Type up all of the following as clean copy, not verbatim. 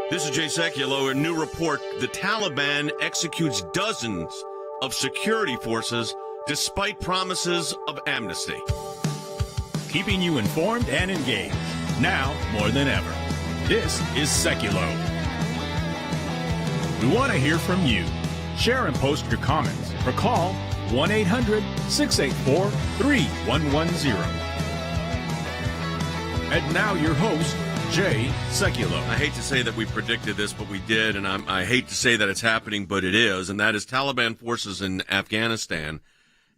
This is Jay Sekulow. A new report, the Taliban executes dozens of security forces despite promises of amnesty. Keeping you informed and engaged, now more than ever. This is Sekulow. We want to hear from you. Share and post your comments or call 1-800-684-3110. And now your host, Jay Sekulow. I hate to say that we predicted this, but we did, and I hate to say that it's happening, but it is, and that is Taliban forces in Afghanistan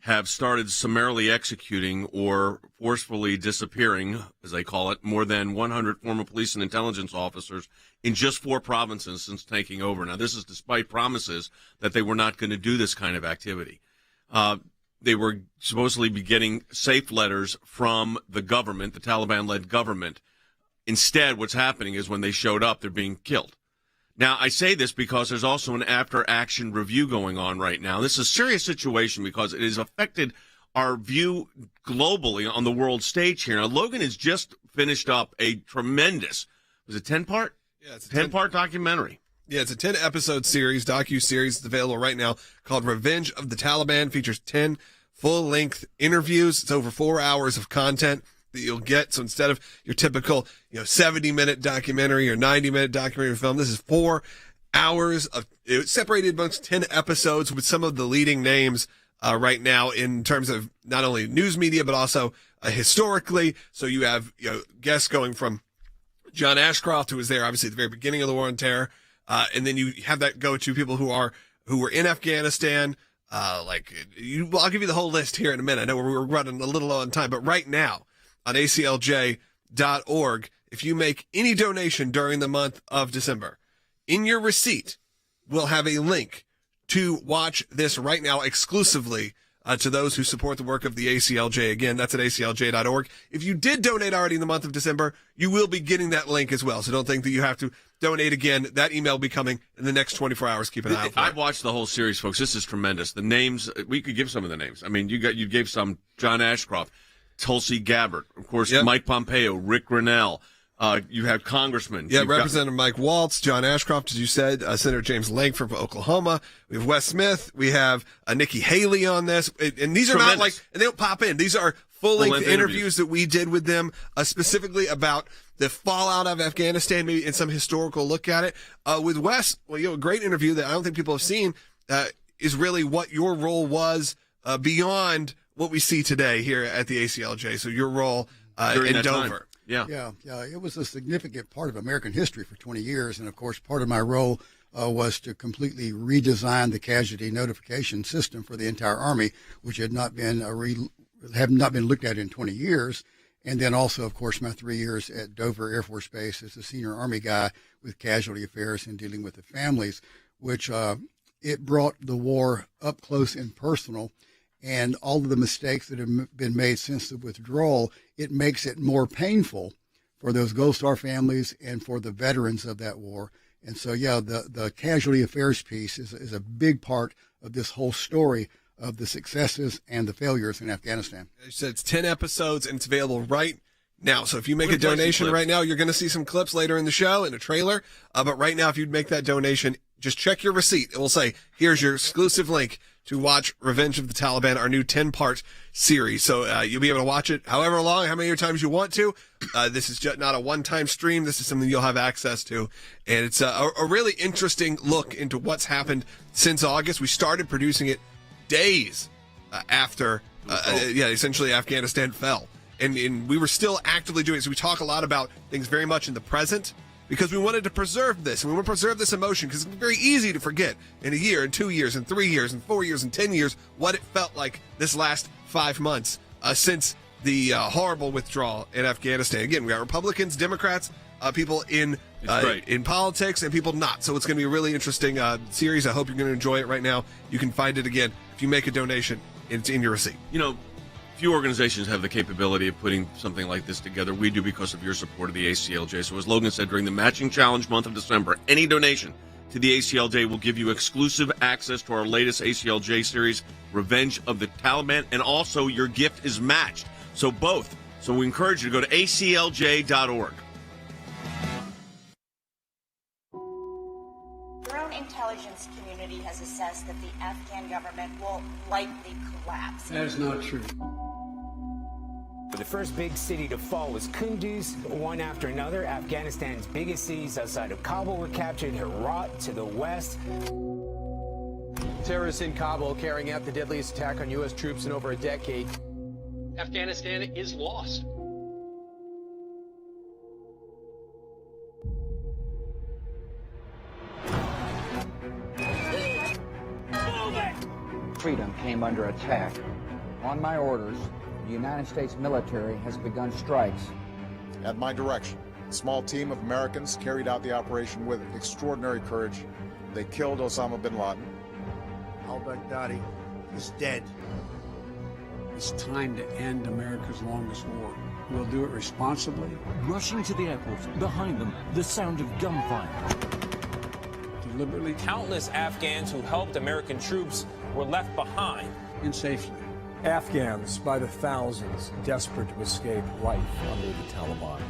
have started summarily executing or forcefully disappearing, as they call it, more than 100 former police and intelligence officers in just 4 provinces since taking over. Now, this is despite promises that they were not going to do this kind of activity. They were supposedly be getting safe letters from the government, the Taliban-led government. Instead, what's happening is when they showed up, they're being killed. Now, I say this because there's also an after-action review going on right now. This is a serious situation because it has affected our view globally on the world stage here. Now, Logan has just finished up a tremendous, was it 10-part? Yeah, it's a 10-part documentary. Yeah, it's a 10-episode series, docu-series. It's available right now called Revenge of the Taliban. Features 10 full-length interviews. It's over 4 hours of content that you'll get. So instead of your typical, 70-minute documentary or 90-minute documentary film, this is 4 hours of it's separated amongst 10 episodes with some of the leading names right now in terms of not only news media but also historically. So you have guests going from John Ashcroft, who was there obviously at the very beginning of the War on Terror, and then you have that go to people who were in Afghanistan. I'll give you the whole list here in a minute. I know we're running a little low on time, but right now, on ACLJ.org, if you make any donation during the month of December, in your receipt, we'll have a link to watch this right now exclusively to those who support the work of the ACLJ. Again, that's at ACLJ.org. If you did donate already in the month of December, you will be getting that link as well. So don't think that you have to donate again. That email will be coming in the next 24 hours. Keep an eye out for it. I've watched the whole series, folks. This is tremendous. The names, we could give some of the names. I mean, you gave some John Ashcroft, Tulsi Gabbard, of course, yep. Mike Pompeo, Rick Grenell. You have congressmen. Yeah, Representative Mike Waltz, John Ashcroft, as you said, Senator James Langford from Oklahoma. We have Wes Smith. We have Nikki Haley on this. And these are not and they don't pop in. These are full-length interviews that we did with them, specifically about the fallout of Afghanistan, maybe in some historical look at it. With Wes, a great interview that I don't think people have seen, is really what your role was beyond what we see today here at the ACLJ. So your role in Dover. Time. Yeah. It was a significant part of American history for 20 years. And, of course, part of my role was to completely redesign the casualty notification system for the entire Army, which had not been looked at in 20 years. And then also, of course, my 3 years at Dover Air Force Base as a senior Army guy with casualty affairs and dealing with the families, which it brought the war up close and personal. And all of the mistakes that have been made since the withdrawal, it makes it more painful for those Gold Star families and for the veterans of that war. And so, the casualty affairs piece is a big part of this whole story of the successes and the failures in Afghanistan. You said it's 10 episodes, and it's available right now. So if you make a donation right now, you're going to see some clips later in the show in a trailer. But right now, if you'd make that donation, just check your receipt. It will say, here's your exclusive link to watch Revenge of the Taliban, our new 10-part series. So you'll be able to watch it however long, how many times you want to. This is just not a one-time stream. This is something you'll have access to. And it's a really interesting look into what's happened since August. We started producing it days after, essentially Afghanistan fell. And we were still actively doing it. So we talk a lot about things very much in the present, because we wanted to preserve this, and we want to preserve this emotion, because it's very easy to forget in a year, and 2 years, and 3 years, and 4 years, and 10 years, what it felt like this last 5 months since the horrible withdrawal in Afghanistan. Again, we got Republicans, Democrats, people in politics, and people not. So it's going to be a really interesting series. I hope you're going to enjoy it right now. You can find it again if you make a donation. It's in your receipt. Few organizations have the capability of putting something like this together. We do because of your support of the ACLJ. So as Logan said, during the matching challenge month of December, any donation to the ACLJ will give you exclusive access to our latest ACLJ series, Revenge of the Taliban, and also your gift is matched. So both. So we encourage you to go to ACLJ.org. us that the Afghan government will likely collapse. That is not true. The first big city to fall was Kunduz. One after another, Afghanistan's biggest cities outside of Kabul were captured. Herat to the west. Terrorists in Kabul carrying out the deadliest attack on U.S. troops in over a decade. Afghanistan is lost. Freedom came under attack. On my orders, the United States military has begun strikes. At my direction, a small team of Americans carried out the operation with extraordinary courage. They killed Osama bin Laden. Al-Baghdadi is dead. It's time to end America's longest war. We'll do it responsibly. Rushing to the airport, behind them, the sound of gunfire. Deliberately. Countless Afghans who helped American troops were left behind. And safely. Afghans by the thousands desperate to escape life under the Taliban.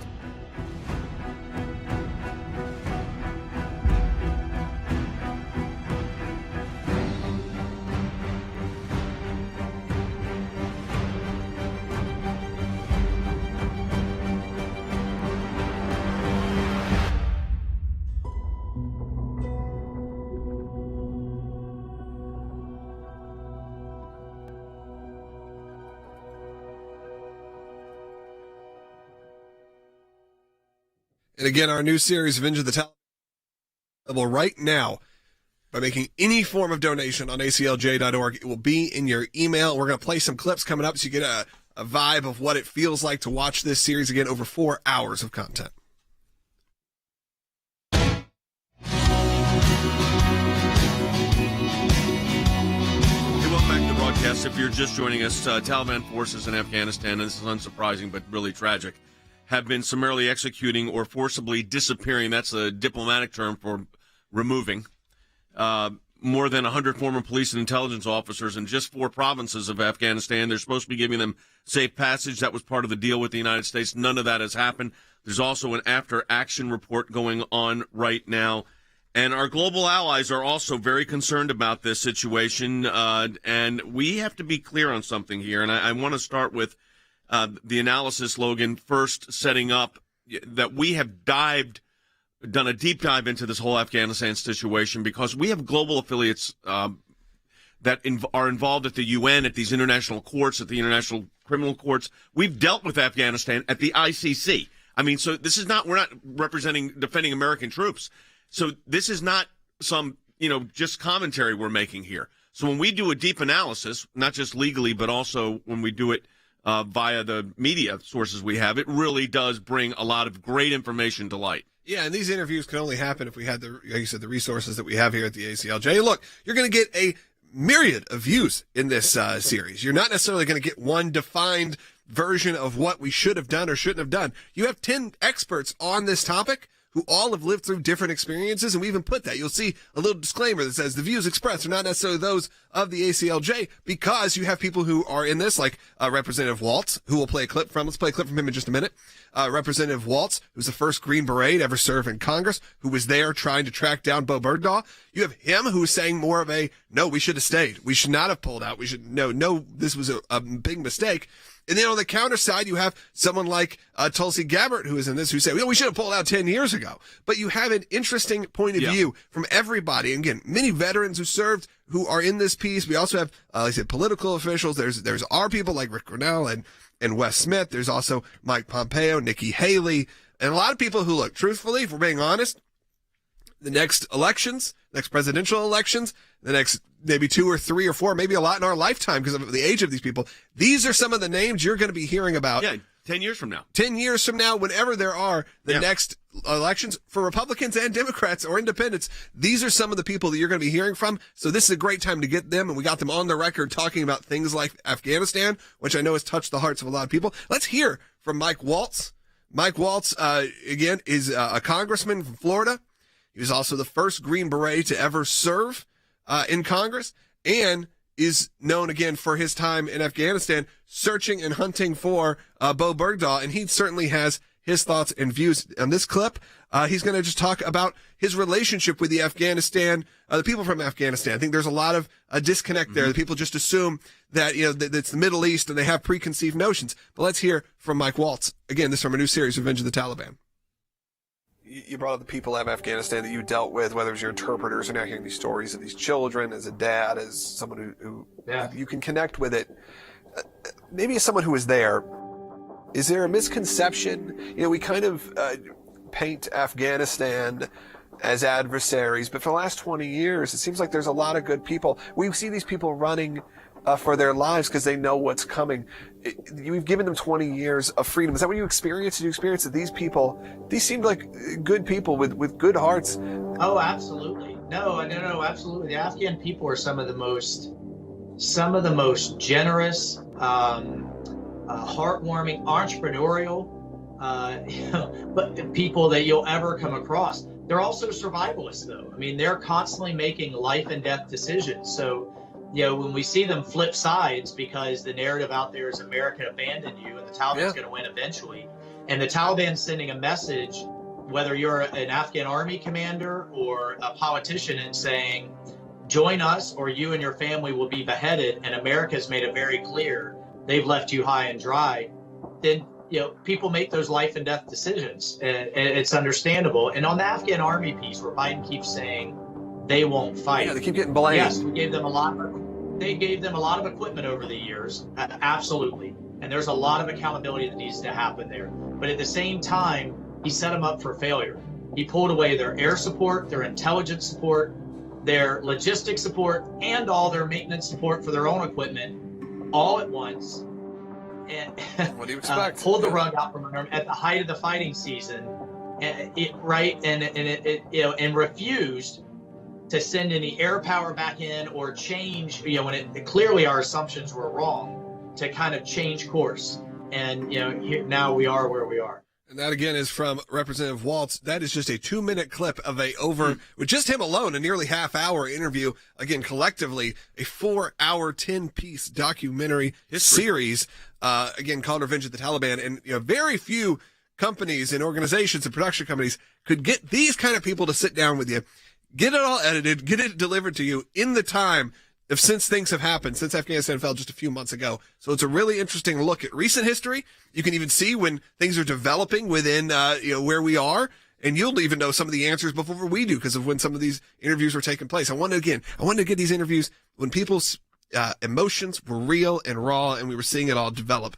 And again, our new series, Revenge of the Taliban, available right now by making any form of donation on ACLJ.org. It will be in your email. We're going to play some clips coming up so you get a vibe of what it feels like to watch this series. Again, over 4 hours of content. Hey, welcome back to the broadcast. If you're just joining us, Taliban forces in Afghanistan, and this is unsurprising but really tragic, have been summarily executing or forcibly disappearing. That's a diplomatic term for removing more than 100 former police and intelligence officers in just 4 provinces of Afghanistan. They're supposed to be giving them safe passage. That was part of the deal with the United States. None of that has happened. There's also an after-action report going on right now. And our global allies are also very concerned about this situation. And we have to be clear on something here. And I want to start with the analysis, Logan, first setting up that we have done a deep dive into this whole Afghanistan situation because we have global affiliates that are involved at the UN, at these international courts, at the international criminal courts. We've dealt with Afghanistan at the ICC. I mean, so this is not, we're not defending American troops. So this is not some, just commentary we're making here. So when we do a deep analysis, not just legally, but also when we do it via the media sources we have, it really does bring a lot of great information to light. Yeah, and these interviews can only happen if we had like you said, the resources that we have here at the ACLJ. Look, you're going to get a myriad of views in this series. You're not necessarily going to get one defined version of what we should have done or shouldn't have done. You have 10 experts on this topic who all have lived through different experiences, and we even put that. You'll see a little disclaimer that says the views expressed are not necessarily those of the ACLJ, because you have people who are in this, like Representative Waltz, who we'll play a clip from. Let's play a clip from him in just a minute. Representative Waltz, who's the first Green Beret to ever serve in Congress, who was there trying to track down Bo Bergdahl. You have him who's saying more of a, no, we should have stayed. We should not have pulled out. We should, no, this was a big mistake. And then on the counter side, you have someone like Tulsi Gabbard, who is in this, who said, we should have pulled out 10 years ago. But you have an interesting point of view from everybody. And again, many veterans who served who are in this piece. We also have, like I said, political officials. There's our people like Rick Grenell and Wes Smith. There's also Mike Pompeo, Nikki Haley, and a lot of people who, look, truthfully, if we're being honest, the next elections, next presidential elections, the next maybe 2 or 3 or 4, maybe a lot in our lifetime because of the age of these people. These are some of the names you're going to be hearing about. Yeah, 10 years from now. 10 years from now, whenever there are the next elections for Republicans and Democrats or independents, these are some of the people that you're going to be hearing from. So this is a great time to get them, and we got them on the record talking about things like Afghanistan, which I know has touched the hearts of a lot of people. Let's hear from Mike Waltz. Mike Waltz, again, is a congressman from Florida. He was also the first Green Beret to ever serve in Congress, and is known again for his time in Afghanistan searching and hunting for Bo Bergdahl, and he certainly has his thoughts and views on this clip. He's going to just talk about his relationship with the people from Afghanistan. I think there's a lot of disconnect there. People just assume that, that it's the Middle East and they have preconceived notions. But let's hear from Mike Waltz. Again, this is from a new series, Revenge of the Taliban. You brought up the people of Afghanistan that you dealt with, whether it was your interpreters or now hearing these stories of these children, as a dad, as someone who you can connect with it. Maybe as someone who was there, is there a misconception? We kind of paint Afghanistan as adversaries, but for the last 20 years, it seems like there's a lot of good people. We see these people running for their lives because they know what's coming. You've given them 20 years of freedom. Is that what you experienced? Did you experience that these seemed like good people with good hearts? Oh, absolutely. No, absolutely. The Afghan people are some of the most generous, heartwarming, entrepreneurial, but people that you'll ever come across. They're also survivalists, though. I mean, they're constantly making life and death decisions. So, when we see them flip sides because the narrative out there is America abandoned you and the Taliban's going to win eventually, and the Taliban's sending a message, whether you're an Afghan army commander or a politician, and saying, join us or you and your family will be beheaded, and America's made it very clear they've left you high and dry, then people make those life and death decisions, and it's understandable. And on the Afghan army piece, where Biden keeps saying they won't fight, they keep getting blamed. Yes, they gave them a lot of equipment over the years, absolutely, and there's a lot of accountability that needs to happen there. But at the same time, he set them up for failure. He pulled away their air support, their intelligence support, their logistics support, and all their maintenance support for their own equipment, all at once. And what do you expect? Pulled the rug out from under him at the height of the fighting season, and refused to send any air power back in or change. When clearly our assumptions were wrong, to kind of change course. And now we are where we are. And that again is from Representative Waltz. That is just a 2-minute clip of with just him alone, a nearly half-hour interview. Again, collectively, a 4-hour, 10-piece documentary series, again, called Revenge of the Taliban. And, very few companies and organizations and production companies could get these kind of people to sit down with you, get it all edited, get it delivered to you in the time of since things have happened, since Afghanistan fell just a few months ago. So it's a really interesting look at recent history. You can even see when things are developing within, where we are. And you'll even know some of the answers before we do because of when some of these interviews were taking place. I wanted to get these interviews when people's emotions were real and raw, and we were seeing it all develop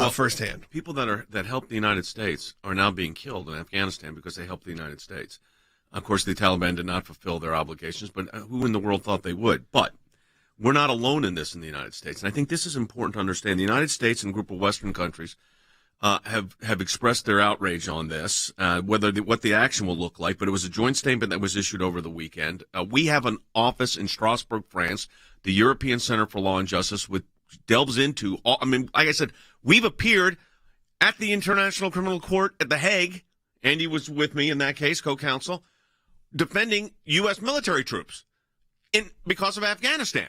firsthand. People that helped the United States are now being killed in Afghanistan because they helped the United States. Of course, the Taliban did not fulfill their obligations, but who in the world thought they would? But we're not alone in this in the United States. And I think this is important to understand. The United States and a group of Western countries have expressed their outrage on this, what the action will look like. But it was a joint statement that was issued over the weekend. We have an office in Strasbourg, France, the European Center for Law and Justice, which delves into like I said, we've appeared at the International Criminal Court at The Hague. Andy was with me in that case, co-counsel, defending U.S. military troops because of Afghanistan.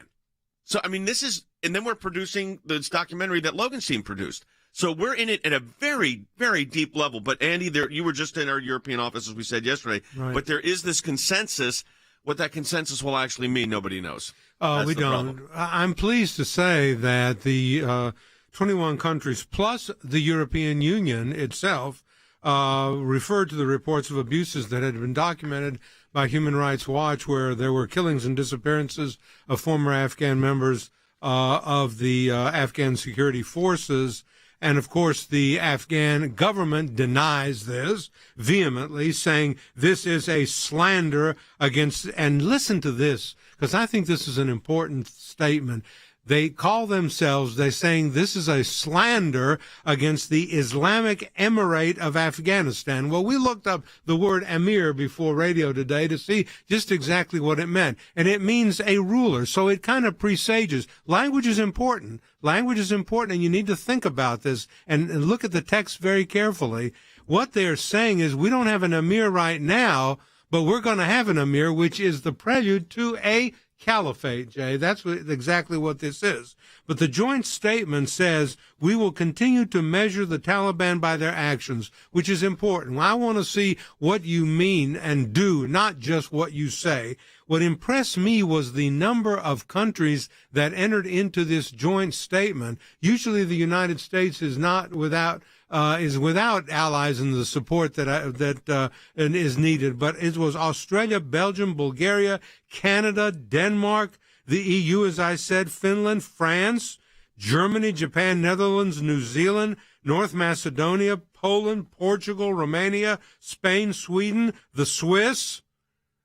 So, this is, and then we're producing this documentary that Logan's team produced. So we're in it at a very, very deep level. But Andy, you were just in our European office, as we said yesterday. Right. But there is this consensus. What that consensus will actually mean, nobody knows. We don't. Problem. I'm pleased to say that the 21 countries plus the European Union itself referred to the reports of abuses that had been documented by Human Rights Watch, where there were killings and disappearances of former Afghan members of the Afghan security forces. And, of course, the Afghan government denies this vehemently, saying this is a slander against, and listen to this, because I think this is an important statement. They call themselves, they're saying this is a slander against the Islamic Emirate of Afghanistan. Well, we looked up the word emir before radio today to see just exactly what it meant. And it means a ruler. So it kind of presages. Language is important. Language is important, and you need to think about this and look at the text very carefully. What they're saying is we don't have an emir right now, but we're going to have an emir, which is the prelude to a caliphate, Jay. That's exactly what this is. But the joint statement says we will continue to measure the Taliban by their actions, which is important. I want to see what you mean and do, not just what you say. What impressed me was the number of countries that entered into this joint statement. Usually the United States is not without allies and the support that is needed. But it was Australia, Belgium, Bulgaria, Canada, Denmark, the EU, as I said, Finland, France, Germany, Japan, Netherlands, New Zealand, North Macedonia, Poland, Portugal, Romania, Spain, Sweden, the Swiss,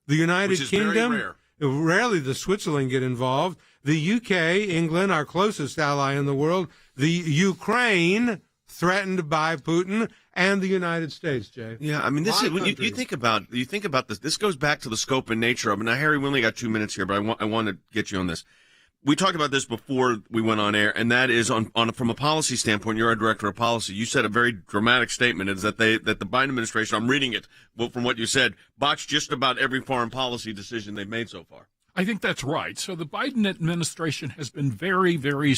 the United Kingdom. Very rare. Rarely does Switzerland get involved. The UK, England, our closest ally in the world, the Ukraine, threatened by Putin, and the United States, Jay. Yeah, I mean, this is when you think about this. This goes back to the scope and nature of it. Now, Harry, we only got 2 minutes here, but I want to get you on this. We talked about this before we went on air, and that is from a policy standpoint. You're our director of policy. You said a very dramatic statement is that the Biden administration, I'm reading it from what you said, botched just about every foreign policy decision they've made so far. I think that's right. So the Biden administration has been very, very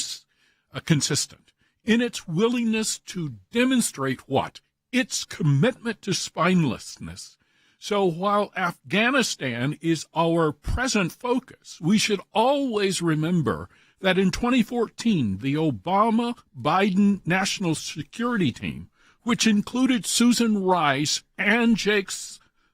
consistent in its willingness to demonstrate what? Its commitment to spinelessness. So while Afghanistan is our present focus, we should always remember that in 2014, the Obama-Biden National Security Team, which included Susan Rice and Jake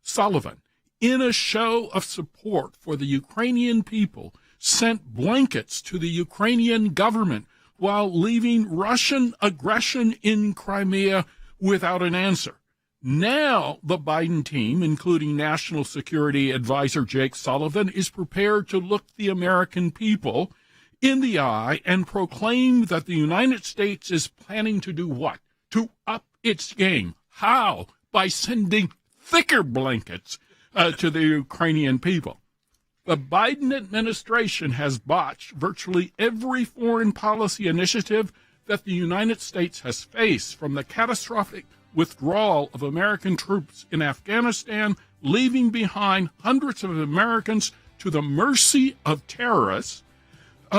Sullivan, in a show of support for the Ukrainian people, sent blankets to the Ukrainian government while leaving Russian aggression in Crimea without an answer. Now the Biden team, including National Security Advisor Jake Sullivan, is prepared to look the American people in the eye and proclaim that the United States is planning to do what? To up its game. How? By sending thicker blankets to the Ukrainian people. The Biden administration has botched virtually every foreign policy initiative that the United States has faced, from the catastrophic withdrawal of American troops in Afghanistan, leaving behind hundreds of Americans to the mercy of terrorists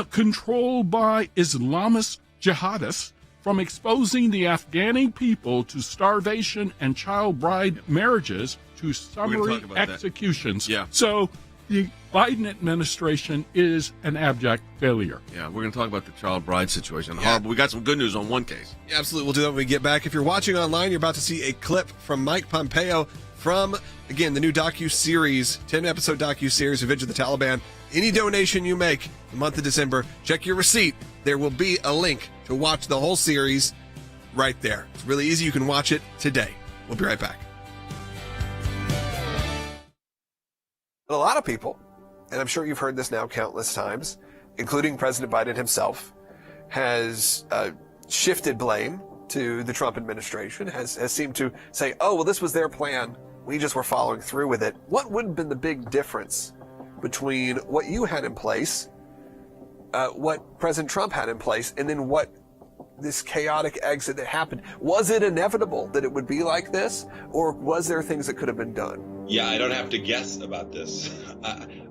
controlled by Islamist jihadists, from exposing the Afghani people to starvation and child bride marriages to summary executions. Yeah. So the Biden administration is an abject failure. Yeah, we're going to talk about the child bride situation. Yeah. Horrible. We got some good news on one case. Yeah, absolutely. We'll do that when we get back. If you're watching online, you're about to see a clip from Mike Pompeo from, again, the new docu-series, 10-episode docu-series, Revenge of the Taliban. Any donation you make the month of December, check your receipt. There will be a link to watch the whole series right there. It's really easy. You can watch it today. We'll be right back. A lot of people, and I'm sure you've heard this now countless times, including President Biden himself, has shifted blame to the Trump administration, has seemed to say, oh, well, this was their plan. We just were following through with it. What would have been the big difference between what you had in place, what President Trump had in place, and then what this chaotic exit that happened? Was it inevitable that it would be like this, or was there things that could have been done? Yeah, I don't have to guess about this.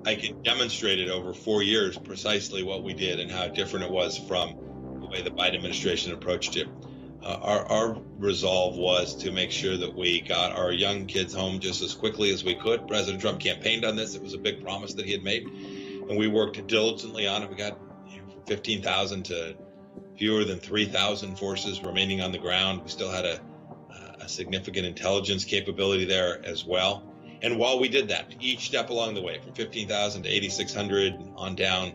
I can demonstrate it over 4 years precisely what we did and how different it was from the way the Biden administration approached it. Our resolve was to make sure that we got our young kids home just as quickly as we could. President Trump campaigned on this. It was a big promise that he had made, and we worked diligently on it. We got 15,000 to fewer than 3,000 forces remaining on the ground. We still had a significant intelligence capability there as well. And while we did that, each step along the way, from 15,000 to 8,600 on down,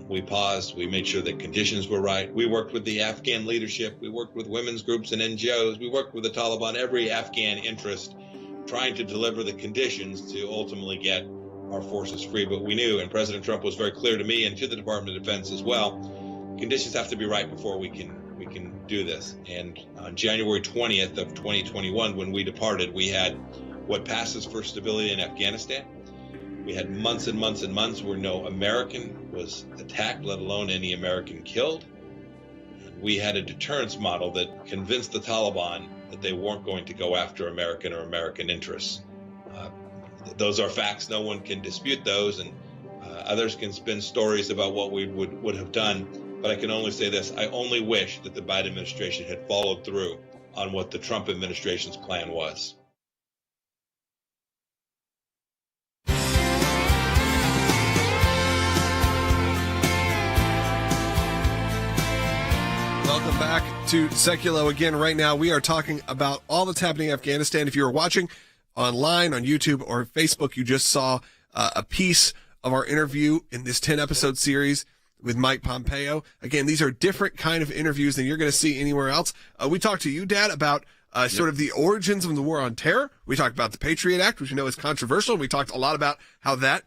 we paused. We made sure that conditions were right. We worked with the Afghan leadership. We worked with women's groups and NGOs. We worked with the Taliban, every Afghan interest, trying to deliver the conditions to ultimately get our forces free. But we knew, and President Trump was very clear to me and to the Department of Defense as well, conditions have to be right before we can do this. And on January 20th of 2021, when we departed, we had what passes for stability in Afghanistan. We had months and months and months where no American was attacked, let alone any American killed. And we had a deterrence model that convinced the Taliban that they weren't going to go after American or American interests. Those are facts. No one can dispute those. And Others can spin stories about what we would have done, but I can only say this. I only wish that the Biden administration had followed through on what the Trump administration's plan was. Welcome back to Sekulow again. Right now, we are talking about all that's happening in Afghanistan. If you were watching online on YouTube or Facebook, you just saw a piece of our interview in this 10-episode series with Mike Pompeo. Again, these are different kind of interviews than you're going to see anywhere else. We talked to you, Dad, about sort of the origins of the war on terror. We talked about the Patriot Act, which you know is controversial. We talked a lot about how that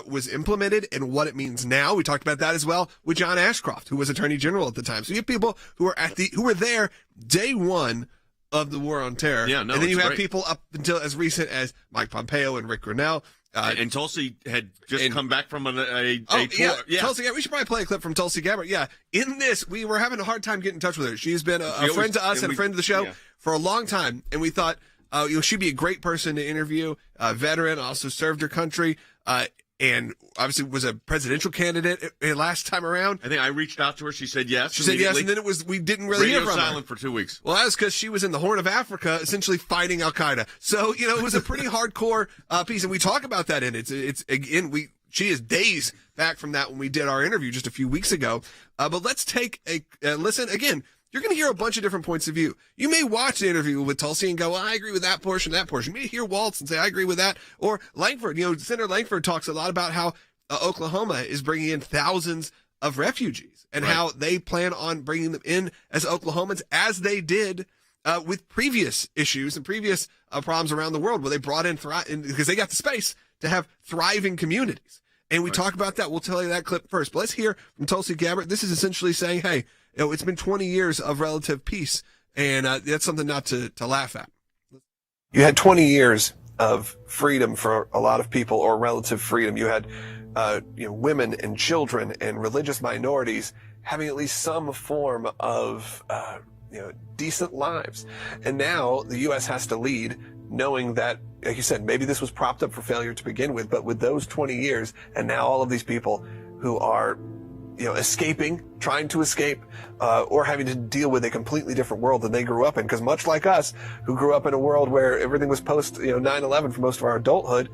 was implemented and what it means now. We talked about that as well with John Ashcroft, who was Attorney General at the time. So you have people who are who were there day one of the war on terror. Yeah, no, and then you have great. people up until as recent as Mike Pompeo and Rick Grenell. And Tulsi had just come back from a tour. Yeah. Tulsi Gabbard. We should probably play a clip from Tulsi Gabbard. Yeah. In this, we were having a hard time getting in touch with her. She's been a friend to us and a friend of the show for a long time. And we thought, she'd be a great person to interview. Veteran, also served her country. And obviously was a presidential candidate last time around. I think I reached out to her. She said yes. She said yes, and then we didn't really hear from her. silent for 2 weeks. Well, that was because she was in the Horn of Africa, essentially fighting Al Qaeda. So it was a pretty hardcore piece, and we talk about that in it. It's again, she is days back from that when we did our interview just a few weeks ago. But let's take a listen again. You're going to hear a bunch of different points of view. You may watch the interview with Tulsi and go, well, I agree with that portion, that portion. You may hear Waltz and say, I agree with that. Or Langford, Senator Langford talks a lot about how Oklahoma is bringing in thousands of refugees and how they plan on bringing them in as Oklahomans, as they did with previous issues and previous problems around the world where they brought in because they got the space to have thriving communities. And we talk about that. We'll tell you that clip first. But let's hear from Tulsi Gabbard. This is essentially saying, hey, it's been 20 years of relative peace, and that's something not to laugh at. You had 20 years of freedom for a lot of people, or relative freedom. You had women and children and religious minorities having at least some form of decent lives. And now the U.S. has to lead, knowing that, like you said, maybe this was propped up for failure to begin with, but with those 20 years and now all of these people who are escaping, trying to escape, or having to deal with a completely different world than they grew up in. Because much like us, who grew up in a world where everything was post 9/11 for most of our adulthood,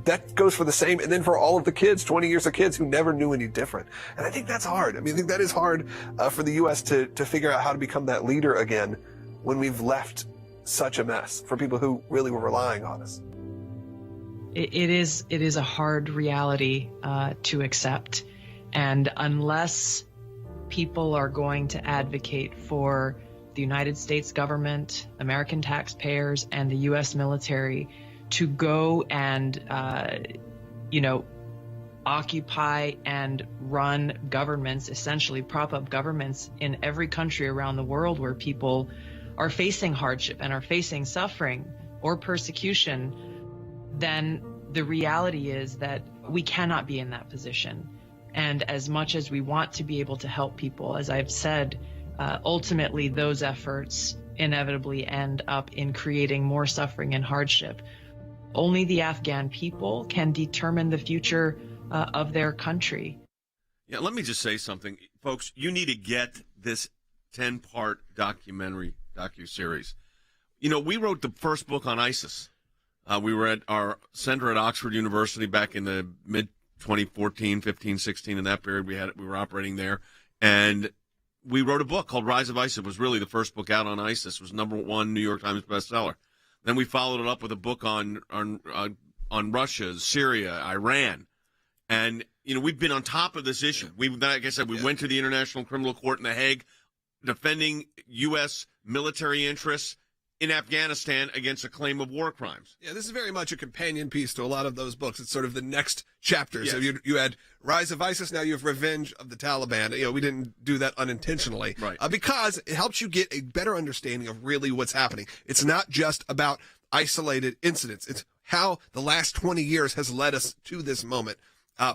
that goes for the same. And then for all of the kids, 20 years of kids who never knew any different. And I think that's hard. I think that is hard for the U.S. to figure out how to become that leader again when we've left such a mess for people who really were relying on us. It is a hard reality to accept. And unless people are going to advocate for the United States government, American taxpayers, and the U.S. military to go and, occupy and run governments, essentially prop up governments in every country around the world where people are facing hardship and are facing suffering or persecution, then the reality is that we cannot be in that position. And as much as we want to be able to help people, as I've said, ultimately those efforts inevitably end up in creating more suffering and hardship. Only the Afghan people can determine the future of their country. Yeah, let me just say something. Folks, you need to get this 10-part docuseries. We wrote the first book on ISIS. We were at our center at Oxford University back in the mid-2014, 15, 16, in that period. We were operating there. And we wrote a book called Rise of ISIS. It was really the first book out on ISIS. It was #1 New York Times bestseller. Then we followed it up with a book on Russia, Syria, Iran. And, we've been on top of this issue. Like I said, we went to the International Criminal Court in The Hague defending U.S. military interests in Afghanistan against a claim of war crimes. Yeah, this is very much a companion piece to a lot of those books. It's sort of the next chapter. Yes. So you had Rise of ISIS, now you have Revenge of the Taliban. We didn't do that unintentionally. Right. Because it helps you get a better understanding of really what's happening. It's not just about isolated incidents. It's how the last 20 years has led us to this moment.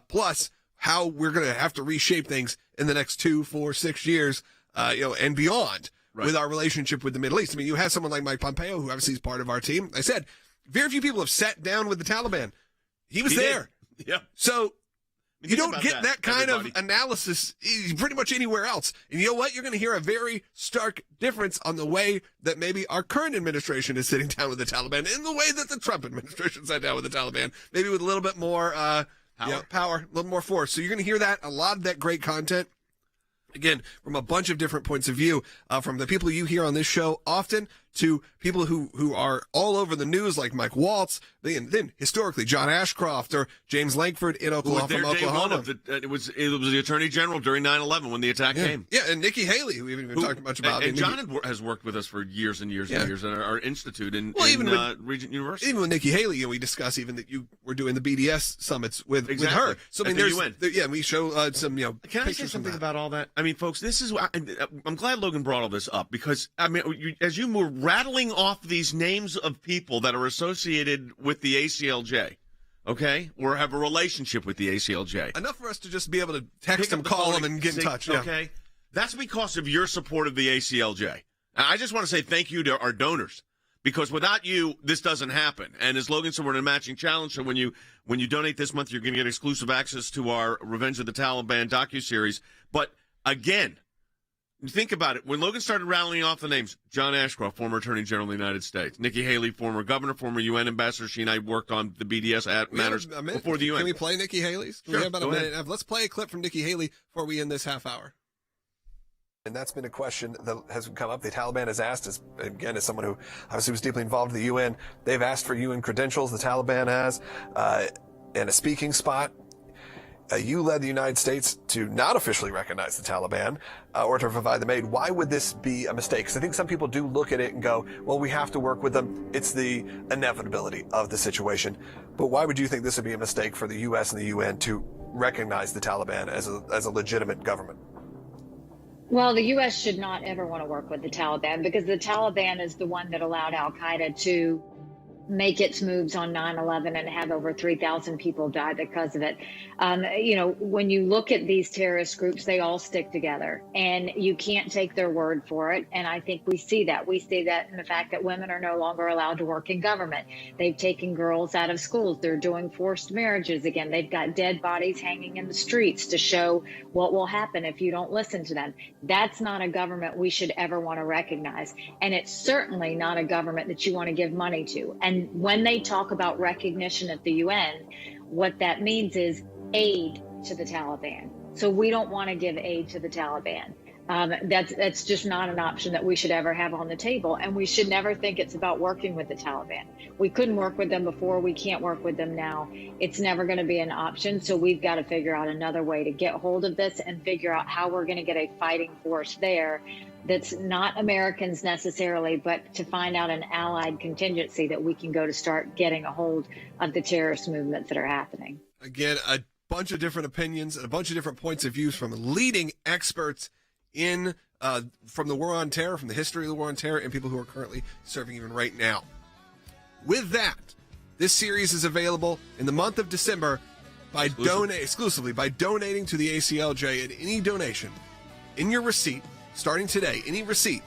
Plus, how we're going to have to reshape things in the next 2, 4, 6 years, and beyond. Right. With our relationship with the Middle East. You have someone like Mike Pompeo, who obviously is part of our team. I said, very few people have sat down with the Taliban. He was there. Did. Yeah. So You don't get that kind of analysis pretty much anywhere else. And you know what? You're going to hear a very stark difference on the way that maybe our current administration is sitting down with the Taliban and the way that the Trump administration sat down with the Taliban, maybe with a little bit more power, a little more force. So you're going to hear that, a lot of that great content. Again, from a bunch of different points of view, from the people you hear on this show often to people who are all over the news, like Mike Waltz, then historically John Ashcroft or James Langford in Oklahoma. It was the Attorney General during 9/11 when the attack came. Yeah, and Nikki Haley, who we haven't even talked much about. And John has worked with us for years and years and years at our institute in Regent University. Even with Nikki Haley, we discuss even that you were doing the BDS summits with her. So I mean, we show some Can I say something about all that? I mean, folks, this is I'm glad Logan brought all this up because I mean, as you were rattling off these names of people that are associated with the ACLJ, okay, or have a relationship with the ACLJ. Enough for us to just be able to text them, call them, and get in touch. Okay, that's because of your support of the ACLJ. I just want to say thank you to our donors because without you, this doesn't happen. And as Logan said, we're in a matching challenge. So when you donate this month, you're going to get exclusive access to our Revenge of the Taliban docuseries. But again, think about it. When Logan started rattling off the names, John Ashcroft, former Attorney General of the United States, Nikki Haley, former governor, former UN ambassador. She and I worked on the BDS matters before the UN. Can we play Nikki Haley's? Sure. We have about a minute and a half. Let's play a clip from Nikki Haley before we end this half hour. And that's been a question that has come up. The Taliban has asked, as someone who obviously was deeply involved in the UN, they've asked for UN credentials, the Taliban has, and a speaking spot. You led the United States to not officially recognize the Taliban or to provide them aid. Why would this be a mistake? Because I think some people do look at it and go, well, we have to work with them. It's the inevitability of the situation. But why would you think this would be a mistake for the U.S. and the UN to recognize the Taliban as a legitimate government? Well, the U.S. should not ever want to work with the Taliban because the Taliban is the one that allowed al-Qaeda to make its moves on 9/11 and have over 3,000 people die because of it. When you look at these terrorist groups, they all stick together and you can't take their word for it. And I think we see that. We see that in the fact that women are no longer allowed to work in government. They've taken girls out of schools. They're doing forced marriages again. They've got dead bodies hanging in the streets to show what will happen if you don't listen to them. That's not a government we should ever want to recognize. And it's certainly not a government that you want to give money to. And when they talk about recognition at the UN, what that means is aid to the Taliban. So we don't want to give aid to the Taliban. That's just not an option that we should ever have on the table. And we should never think it's about working with the Taliban. We couldn't work with them before. We can't work with them now. It's never going to be an option. So we've got to figure out another way to get hold of this and figure out how we're going to get a fighting force there that's not Americans necessarily, but to find out an allied contingency that we can go to start getting a hold of the terrorist movements that are happening. Again, a bunch of different opinions and a bunch of different points of views from leading experts in from the war on terror, from the history of the war on terror, and people who are currently serving even right now. With that, this series is available in the month of December exclusively by donating to the ACLJ. And any donation in your receipt, starting today, any receipt,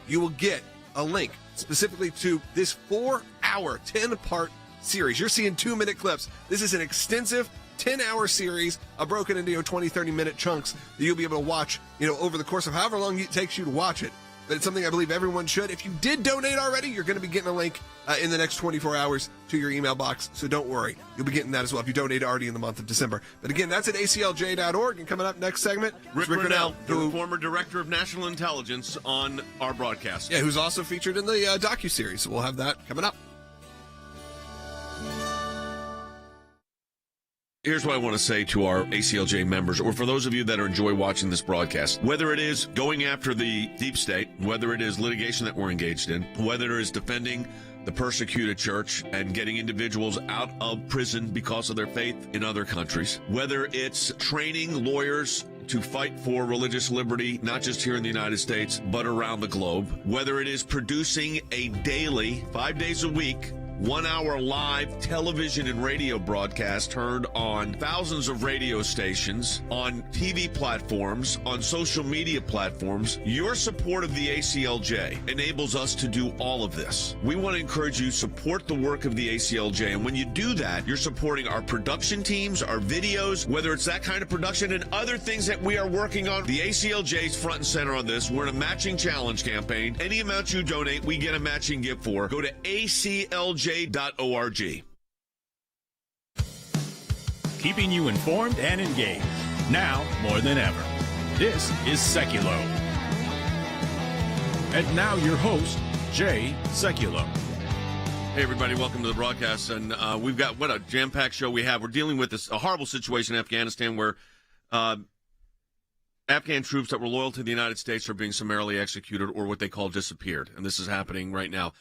you will get a link specifically to this 4-hour, 10-part series. You're seeing 2-minute clips. This is an extensive 10-hour series, broken into 20, 30-minute chunks that you'll be able to watch, over the course of however long it takes you to watch it. But it's something I believe everyone should. If you did donate already, you're going to be getting a link in the next 24 hours to your email box. So don't worry. You'll be getting that as well if you donate already in the month of December. But again, that's at aclj.org. And coming up next segment, Rick Grenell, the former director of national intelligence on our broadcast. Yeah, who's also featured in the docuseries. So we'll have that coming up. Here's what I want to say to our ACLJ members, or for those of you that enjoy watching this broadcast. Whether it is going after the deep state, whether it is litigation that we're engaged in, whether it is defending the persecuted church and getting individuals out of prison because of their faith in other countries, whether it's training lawyers to fight for religious liberty, not just here in the United States, but around the globe, whether it is producing a daily, 5 days a week, 1-hour live television and radio broadcast heard on thousands of radio stations, on TV platforms, on social media platforms. Your support of the ACLJ enables us to do all of this. We want to encourage you to support the work of the ACLJ. And when you do that, you're supporting our production teams, our videos, whether it's that kind of production and other things that we are working on. The ACLJ is front and center on this. We're in a matching challenge campaign. Any amount you donate, we get a matching gift for. Go to ACLJ.org. Keeping you informed and engaged. Now more than ever. This is Sekulow. And now your host, Jay Sekulow. Hey, everybody, welcome to the broadcast. And we've got, what a jam-packed show we have. We're dealing with a horrible situation in Afghanistan where Afghan troops that were loyal to the United States are being summarily executed, or what they call disappeared. And this is happening right now.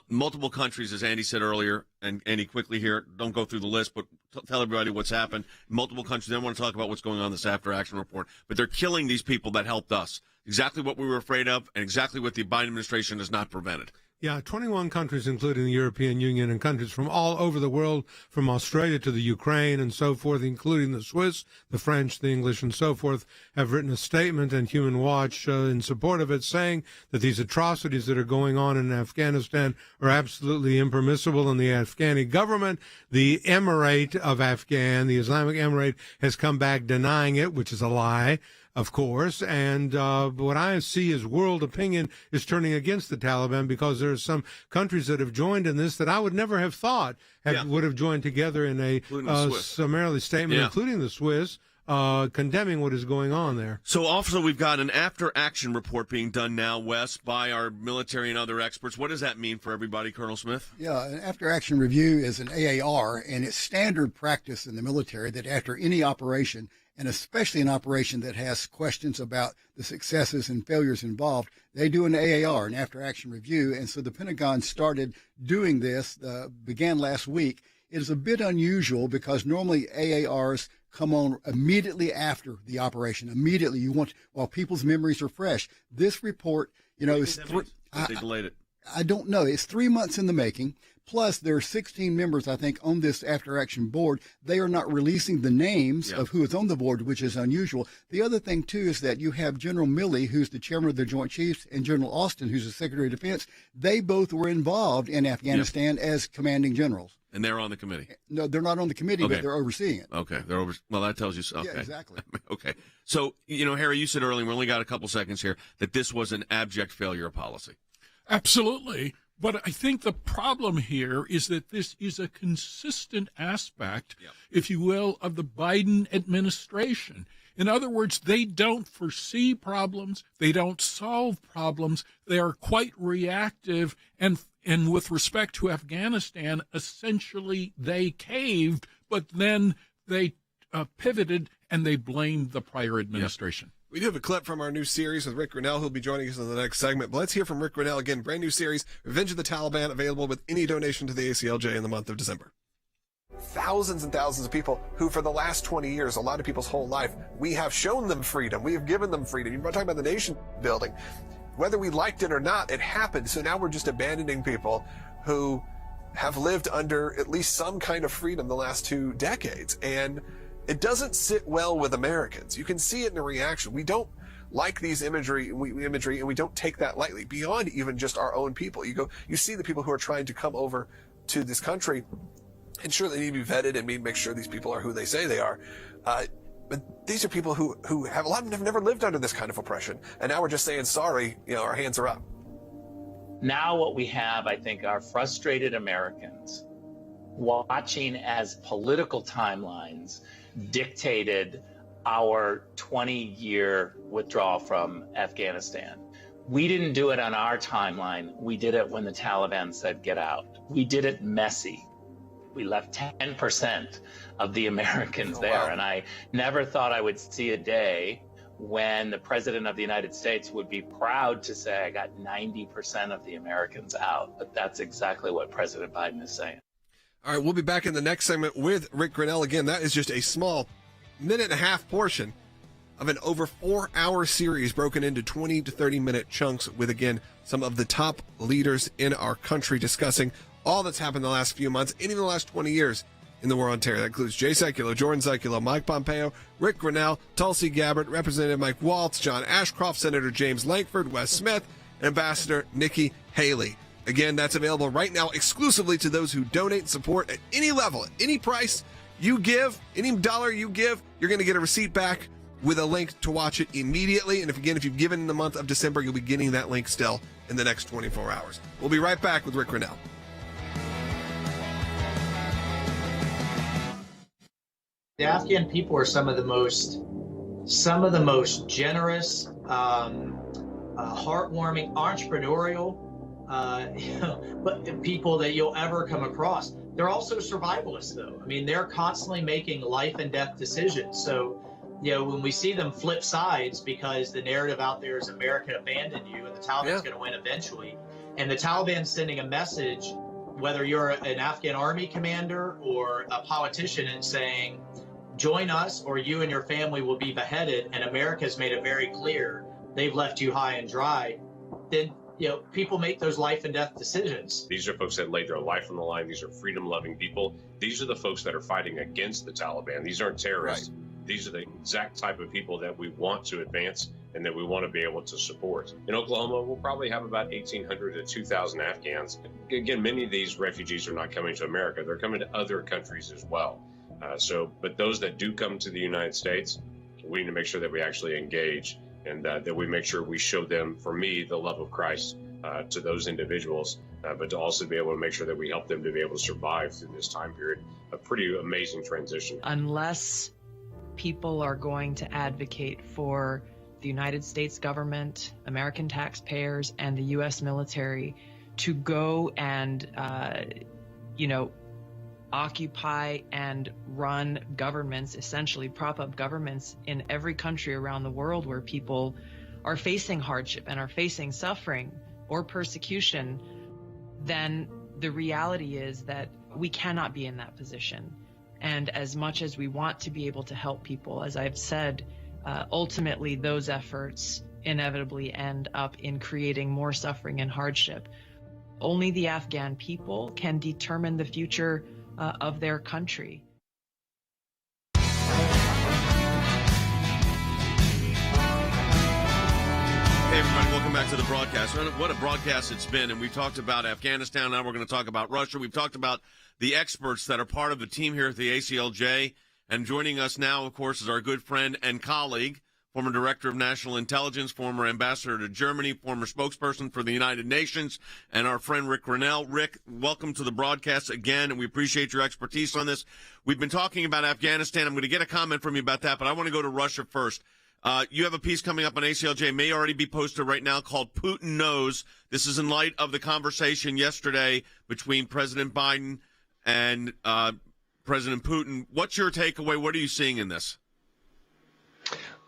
Multiple countries, as Andy said earlier, and Andy, quickly here, don't go through the list, but tell everybody what's happened. Multiple countries, then want to talk about what's going on in this after-action report. But they're killing these people that helped us. Exactly what we were afraid of, and exactly what the Biden administration has not prevented. Yeah, 21 countries, including the European Union, and countries from all over the world, from Australia to the Ukraine and so forth, including the Swiss, the French, the English, and so forth, have written a statement, and Human Watch in support of it, saying that these atrocities that are going on in Afghanistan are absolutely impermissible, and the Afghani government, the Emirate of Afghan, the Islamic Emirate, has come back denying it, which is a lie, of course, and what I see is world opinion is turning against the Taliban, because there are some countries that have joined in this that I would never have thought would have joined together in a summarily statement, including the Swiss, condemning what is going on there. So also we've got an after-action report being done now, Wes, by our military and other experts. What does that mean for everybody, Colonel Smith? Yeah, an after-action review is an AAR, and it's standard practice in the military that after any operation, and especially an operation that has questions about the successes and failures involved, they do an AAR, an after-action review. And so the Pentagon started doing this, began last week. It is a bit unusual because normally AARs come on immediately after the operation. Immediately, while people's memories are fresh. This report, is they delayed it. I don't know. It's 3 months in the making. Plus, there are 16 members, I think, on this after-action board. They are not releasing the names of who is on the board, which is unusual. The other thing, too, is that you have General Milley, who's the chairman of the Joint Chiefs, and General Austin, who's the Secretary of Defense. They both were involved in Afghanistan as commanding generals. And they're on the committee? No, they're not on the committee, but they're overseeing it. Okay. Well, that tells you so. Okay. Yeah, exactly. Okay. So, Harry, you said earlier, we only got a couple seconds here, that this was an abject failure of policy. Absolutely. But I think the problem here is that this is a consistent aspect, if you will, of the Biden administration. In other words, they don't foresee problems. They don't solve problems. They are quite reactive. And with respect to Afghanistan, essentially they caved, but then they pivoted and they blamed the prior administration. We do have a clip from our new series with Rick Grenell, who'll be joining us in the next segment. But let's hear from Rick Grenell again. Brand new series, Revenge of the Taliban, available with any donation to the ACLJ in the month of December. Thousands and thousands of people who, for the last 20 years, a lot of people's whole life, we have shown them freedom. We have given them freedom. You're talking about the nation building. Whether we liked it or not, it happened. So now we're just abandoning people who have lived under at least some kind of freedom the last 2 decades. And it doesn't sit well with Americans. You can see it in the reaction. We don't like these imagery, and we don't take that lightly, beyond even just our own people. You see the people who are trying to come over to this country, and sure, they need to be vetted and make sure these people are who they say they are. But these are people who have, a lot of them have never lived under this kind of oppression. And now we're just saying, sorry, our hands are up. Now what we have, I think, are frustrated Americans watching as political timelines dictated our 20-year withdrawal from Afghanistan. We didn't do it on our timeline. We did it when the Taliban said, get out. We did it messy. We left 10% of the Americans there. And I never thought I would see a day when the President of the United States would be proud to say, I got 90% of the Americans out. But that's exactly what President Biden is saying. All right, we'll be back in the next segment with Rick Grenell. Again, that is just a small minute-and-a-half portion of an over 4-hour series broken into 20 to 30-minute chunks with, again, some of the top leaders in our country discussing all that's happened in the last few months, and even the last 20 years in the war on terror. That includes Jay Sekulow, Jordan Sekulow, Mike Pompeo, Rick Grenell, Tulsi Gabbard, Representative Mike Waltz, John Ashcroft, Senator James Lankford, Wes Smith, and Ambassador Nikki Haley. Again, that's available right now exclusively to those who donate and support at any level, at any price you give, any dollar you give, you're going to get a receipt back with a link to watch it immediately. And if you've given in the month of December, you'll be getting that link still in the next 24 hours. We'll be right back with Rick Grenell. The Afghan people are some of the most generous, heartwarming, entrepreneurial, but people that you'll ever come across. They're also survivalists, though. I mean, they're constantly making life and death decisions. So, when we see them flip sides because the narrative out there is America abandoned you and the Taliban's going to win eventually, and the Taliban's sending a message, whether you're an Afghan army commander or a politician, and saying, join us or you and your family will be beheaded, and America's made it very clear they've left you high and dry, then people make those life and death decisions. These are folks that laid their life on the line. These are freedom-loving people. These are the folks that are fighting against the Taliban. These aren't terrorists. Right. These are the exact type of people that we want to advance and that we want to be able to support. In Oklahoma, we'll probably have about 1,800 to 2,000 Afghans. Again, many of these refugees are not coming to America. They're coming to other countries as well. But those that do come to the United States, we need to make sure that we actually engage and that we make sure we show them, for me, the love of Christ to those individuals, but to also be able to make sure that we help them to be able to survive through this time period, a pretty amazing transition. Unless people are going to advocate for the United States government, American taxpayers, and the U.S. military to go and, occupy and run governments, essentially prop up governments in every country around the world where people are facing hardship and are facing suffering or persecution, then the reality is that we cannot be in that position. And as much as we want to be able to help people, as I've said, ultimately those efforts inevitably end up in creating more suffering and hardship. Only the Afghan people can determine the future of their country. Hey, everybody, welcome back to the broadcast. What a broadcast it's been. And we've talked about Afghanistan. Now we're going to talk about Russia. We've talked about the experts that are part of the team here at the ACLJ. And joining us now, of course, is our good friend and colleague, former Director of National Intelligence, former Ambassador to Germany, former spokesperson for the United Nations, and our friend Rick Grenell. Rick, welcome to the broadcast again, and we appreciate your expertise on this. We've been talking about Afghanistan. I'm going to get a comment from you about that, but I want to go to Russia first. You have a piece coming up on ACLJ, may already be posted right now, called Putin Knows. This is in light of the conversation yesterday between President Biden and President Putin. What's your takeaway? What are you seeing in this?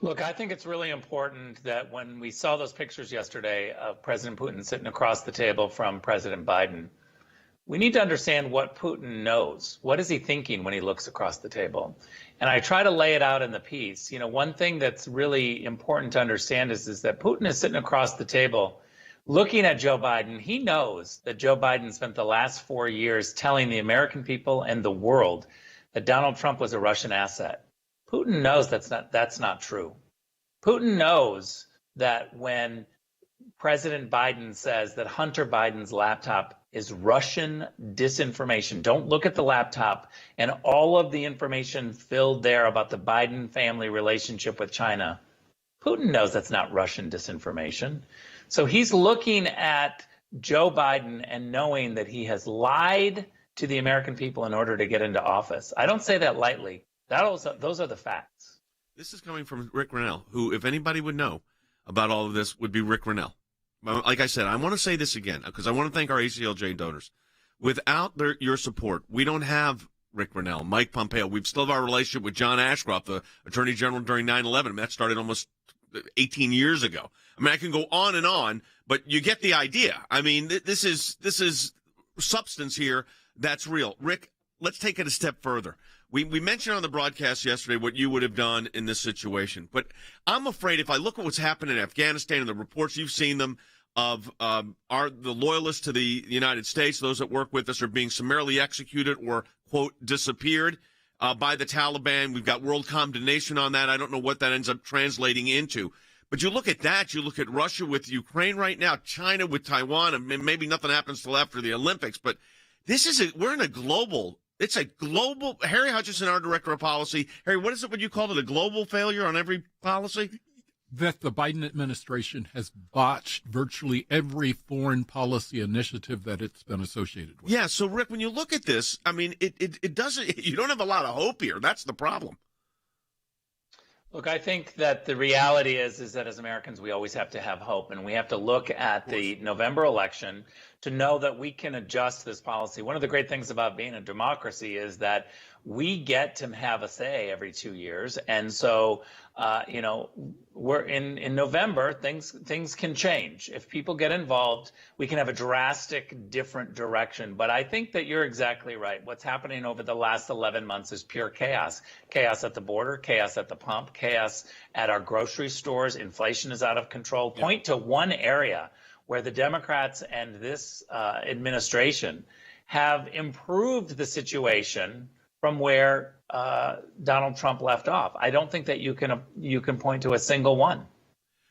Look, I think it's really important that when we saw those pictures yesterday of President Putin sitting across the table from President Biden, we need to understand what Putin knows. What is he thinking when he looks across the table? And I try to lay it out in the piece. One thing that's really important to understand is that Putin is sitting across the table looking at Joe Biden. He knows that Joe Biden spent the last 4 years telling the American people and the world that Donald Trump was a Russian asset. Putin knows that's not true. Putin knows that when President Biden says that Hunter Biden's laptop is Russian disinformation, don't look at the laptop and all of the information filled there about the Biden family relationship with China, Putin knows that's not Russian disinformation. So he's looking at Joe Biden and knowing that he has lied to the American people in order to get into office. I don't say that lightly. Those are the facts. This is coming from Rick Grenell, who, if anybody would know about all of this, would be Rick Grenell. Like I said, I want to say this again, because I want to thank our ACLJ donors. Without your support, we don't have Rick Grenell, Mike Pompeo. We still have our relationship with John Ashcroft, the Attorney General during 9/11. That started almost 18 years ago. I mean, I can go on, but you get the idea. I mean, this is substance here that's real. Rick, let's take it a step further. We mentioned on the broadcast yesterday what you would have done in this situation, but I'm afraid if I look at what's happened in Afghanistan and the reports, you've seen them, of the loyalists to the United States, those that work with us, are being summarily executed or, quote, disappeared by the Taliban. We've got world condemnation on that. I don't know what that ends up translating into. But you look at that, you look at Russia with Ukraine right now, China with Taiwan, and maybe nothing happens till after the Olympics. But we're in a global, it's a global, Harry Hutchinson, our director of policy. Harry, what is it when you call it, a global failure on every policy? That the Biden administration has botched virtually every foreign policy initiative that it's been associated with. Yeah, so Rick, when you look at this, I mean, it doesn't, you don't have a lot of hope here. That's the problem. Look, I think that the reality is that as Americans, we always have to have hope, and we have to look at the November election to know that we can adjust this policy. One of the great things about being a democracy is that we get to have a say every 2 years. And so, we're in November, things can change. If people get involved, we can have a drastic different direction. But I think that you're exactly right. What's happening over the last 11 months is pure chaos. Chaos at the border, chaos at the pump, chaos at our grocery stores. Inflation is out of control. Point to one area where the Democrats and this administration have improved the situation from where Donald Trump left off. I don't think that you can point to a single one.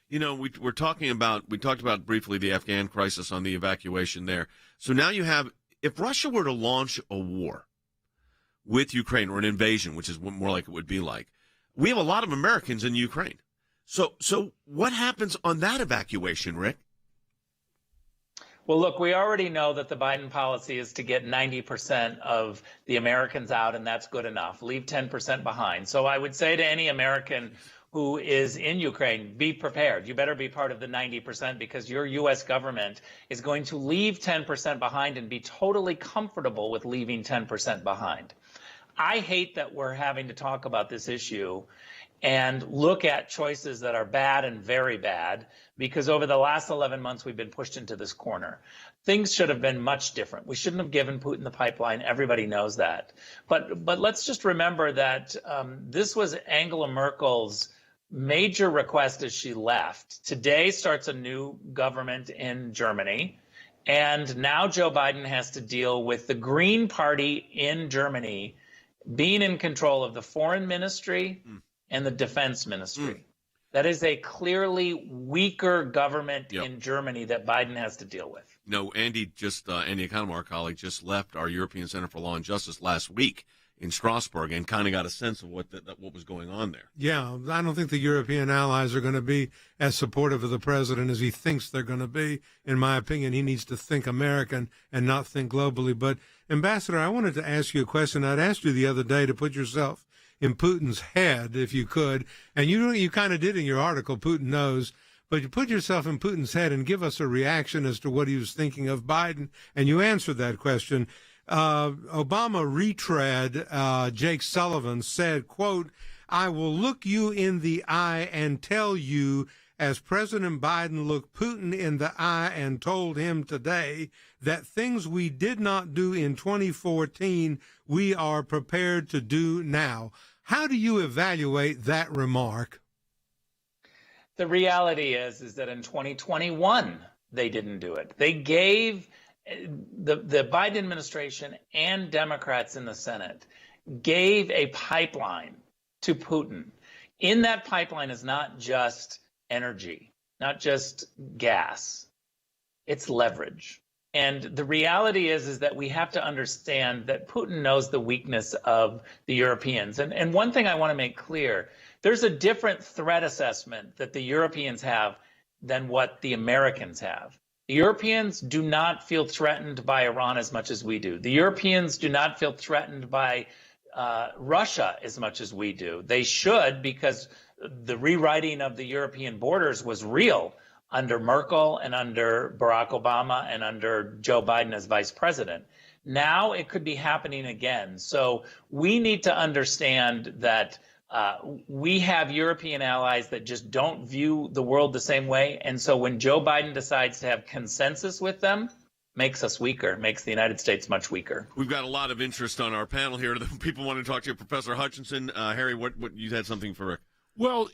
You know, we talked about briefly the Afghan crisis on the evacuation there. So now you have, if Russia were to launch a war with Ukraine, or an invasion, which is what more like it would be like, we have a lot of Americans in Ukraine. So what happens on that evacuation, Rick? Well, look, we already know that the Biden policy is to get 90% of the Americans out, and that's good enough. Leave 10% behind. So I would say to any American who is in Ukraine, be prepared. You better be part of the 90% because your U.S. government is going to leave 10% behind and be totally comfortable with leaving 10% behind. I hate that we're having to talk about this issue and look at choices that are bad and very bad, because over the last 11 months, we've been pushed into this corner. Things should have been much different. We shouldn't have given Putin the pipeline. Everybody knows that. But let's just remember that this was Angela Merkel's major request as she left. Today starts a new government in Germany. And now Joe Biden has to deal with the Green Party in Germany being in control of the foreign ministry and the defense ministry. That is a clearly weaker government in Germany that Biden has to deal with. No, Andy Economou, our colleague, just left our European Center for Law and Justice last week in Strasbourg and kind of got a sense of what was going on there. Yeah, I don't think the European allies are going to be as supportive of the president as he thinks they're going to be. In my opinion, he needs to think American and not think globally. But, Ambassador, I wanted to ask you a question. I'd asked you the other day to put yourself in Putin's head, if you could, and you kind of did in your article, Putin knows, but you put yourself in Putin's head and give us a reaction as to what he was thinking of Biden, and you answered that question. Obama retread Jake Sullivan said, quote, "I will look you in the eye and tell you, as President Biden looked Putin in the eye and told him today that things we did not do in 2014, we are prepared to do now." How do you evaluate that remark? The reality is that in 2021, they didn't do it. They gave the Biden administration and Democrats in the Senate gave a pipeline to Putin. In that pipeline is not just energy, not just gas. It's leverage. And the reality is that we have to understand that Putin knows the weakness of the Europeans. And one thing I want to make clear, there's a different threat assessment that the Europeans have than what the Americans have. The Europeans do not feel threatened by Iran as much as we do. The Europeans do not feel threatened by Russia as much as we do. They should, because the rewriting of the European borders was real under Merkel and under Barack Obama and under Joe Biden as vice president. Now it could be happening again. So we need to understand that we have European allies that just don't view the world the same way. And so when Joe Biden decides to have consensus with them, makes us weaker, makes the United States much weaker. We've got a lot of interest on our panel here. People want to talk to you. Professor Hutchinson, Harry, what you had something for Rick? Well,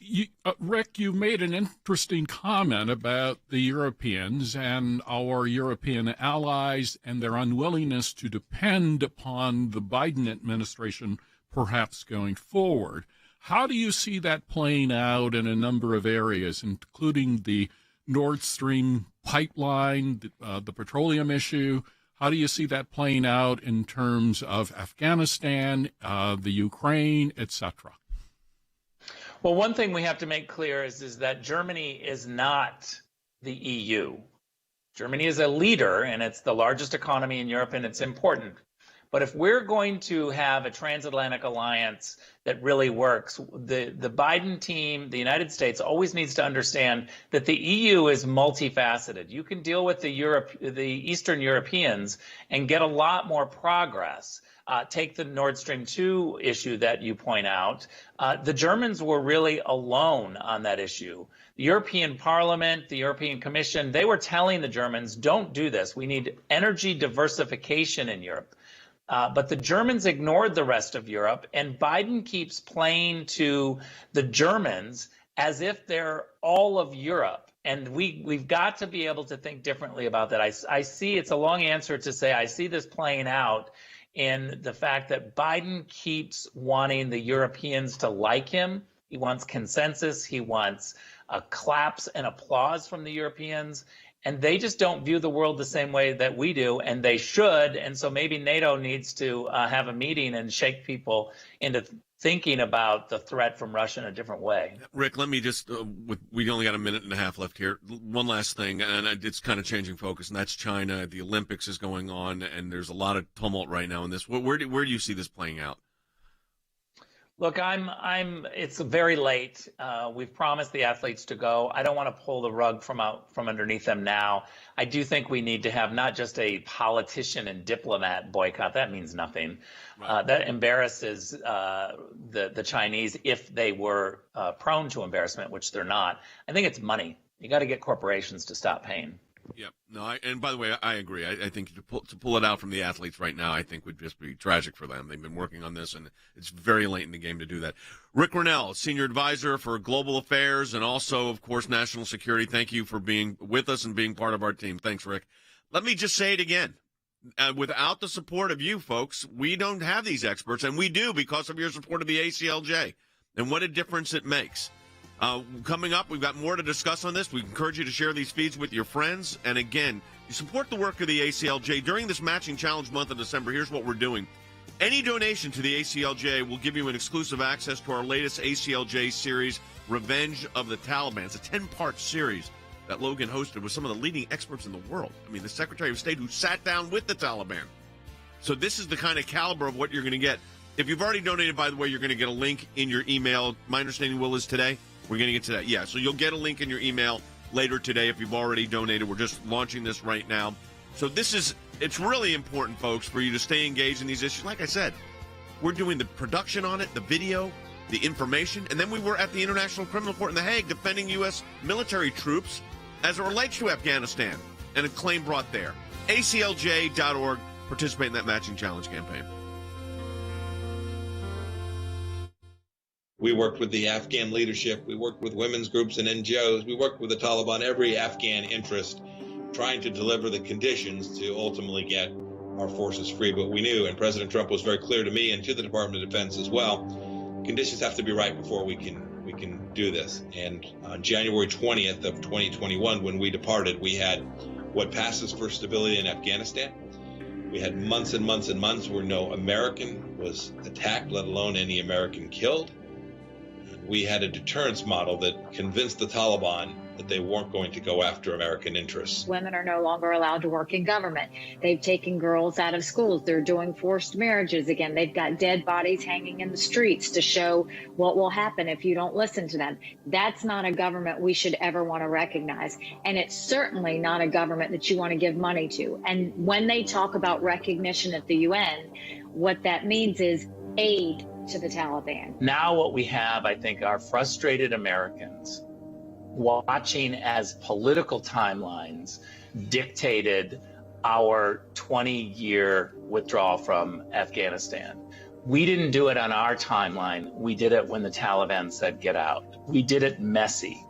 Rick, you made an interesting comment about the Europeans and our European allies and their unwillingness to depend upon the Biden administration perhaps going forward. How do you see that playing out in a number of areas, including the Nord Stream pipeline, the petroleum issue? How do you see that playing out in terms of Afghanistan, the Ukraine, etc.? Well, one thing we have to make clear is that Germany is not the EU. Germany is a leader, and it's the largest economy in Europe, and it's important. But if we're going to have a transatlantic alliance that really works, the Biden team, the United States, always needs to understand that the EU is multifaceted. You can deal with the Eastern Europeans and get a lot more progress. Take the Nord Stream 2 issue that you point out. The Germans were really alone on that issue. The European Parliament, the European Commission, they were telling the Germans, don't do this. We need energy diversification in Europe. But the Germans ignored the rest of Europe, and Biden keeps playing to the Germans as if they're all of Europe. And we've got to be able to think differently about that. I see, it's a long answer to say, I see this playing out in the fact that Biden keeps wanting the Europeans to like him. He wants consensus. He wants claps and applause from the Europeans. And they just don't view the world the same way that we do, and they should. And so maybe NATO needs to have a meeting and shake people into thinking about the threat from Russia in a different way. Rick, let me just, we only got a minute and a half left here. One last thing, and it's kind of changing focus, and that's China. The Olympics is going on, and there's a lot of tumult right now in this. Where do you see this playing out? Look, it's very late. We've promised the athletes to go. I don't want to pull the rug from underneath them now. I do think we need to have not just a politician and diplomat boycott. That means nothing. Right. That embarrasses the Chinese if they were prone to embarrassment, which they're not. I think it's money. You got to get corporations to stop paying. Yeah. No. And by the way, I agree. I think to pull it out from the athletes right now, I think would just be tragic for them. They've been working on this, and it's very late in the game to do that. Rick Grenell, Senior Advisor for Global Affairs and also, of course, National Security. Thank you for being with us and being part of our team. Thanks, Rick. Let me just say it again. Without the support of you folks, we don't have these experts, and we do because of your support of the ACLJ and what a difference it makes. Coming up, we've got more to discuss on this. We encourage you to share these feeds with your friends. And again, you support the work of the ACLJ. During this Matching Challenge month of December, here's what we're doing. Any donation to the ACLJ will give you an exclusive access to our latest ACLJ series, Revenge of the Taliban. It's a 10-part series that Logan hosted with some of the leading experts in the world. I mean, the Secretary of State who sat down with the Taliban. So this is the kind of caliber of what you're going to get. If you've already donated, by the way, you're going to get a link in your email. My understanding, Will, is today. We're going to get to that. Yeah, so you'll get a link in your email later today if you've already donated. We're just launching this right now. So it's really important, folks, for you to stay engaged in these issues. Like I said, we're doing the production on it, the video, the information, and then we were at the International Criminal Court in The Hague defending U.S. military troops as it relates to Afghanistan and a claim brought there. ACLJ.org. Participate in that Matching Challenge campaign. We worked with the Afghan leadership. We worked with women's groups and NGOs. We worked with the Taliban, every Afghan interest, trying to deliver the conditions to ultimately get our forces free. But we knew, and President Trump was very clear to me and to the Department of Defense as well, conditions have to be right before we can do this. And on January 20th of 2021, when we departed, we had what passes for stability in Afghanistan. We had months and months and months where no American was attacked, let alone any American killed. We had a deterrence model that convinced the Taliban that they weren't going to go after American interests. Women are no longer allowed to work in government. They've taken girls out of schools. They're doing forced marriages again. They've got dead bodies hanging in the streets to show what will happen if you don't listen to them. That's not a government we should ever want to recognize. And it's certainly not a government that you want to give money to. And when they talk about recognition at the UN, what that means is aid to the Taliban. Now what we have, I think, are frustrated Americans watching as political timelines dictated our 20-year withdrawal from Afghanistan. We didn't do it on our timeline. We did it when the Taliban said get out. We did it messy.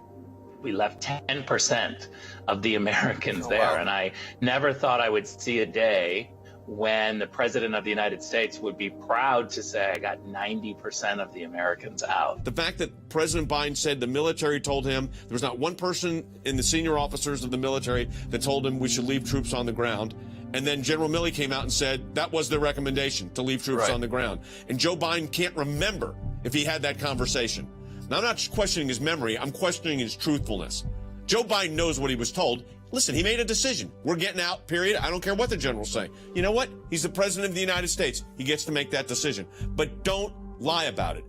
We left 10% of the Americans there. And I never thought I would see a day when the President of the United States would be proud to say, I got 90% of the Americans out. The fact that President Biden said the military told him, there was not one person in the senior officers of the military that told him we should leave troops on the ground. And then General Milley came out and said that was their recommendation, to leave troops on the ground. And Joe Biden can't remember if he had that conversation. Now, I'm not questioning his memory. I'm questioning his truthfulness. Joe Biden knows what he was told. Listen, he made a decision. We're getting out, period. I don't care what the generals say. You know what? He's the president of the United States. He gets to make that decision. But don't lie about it.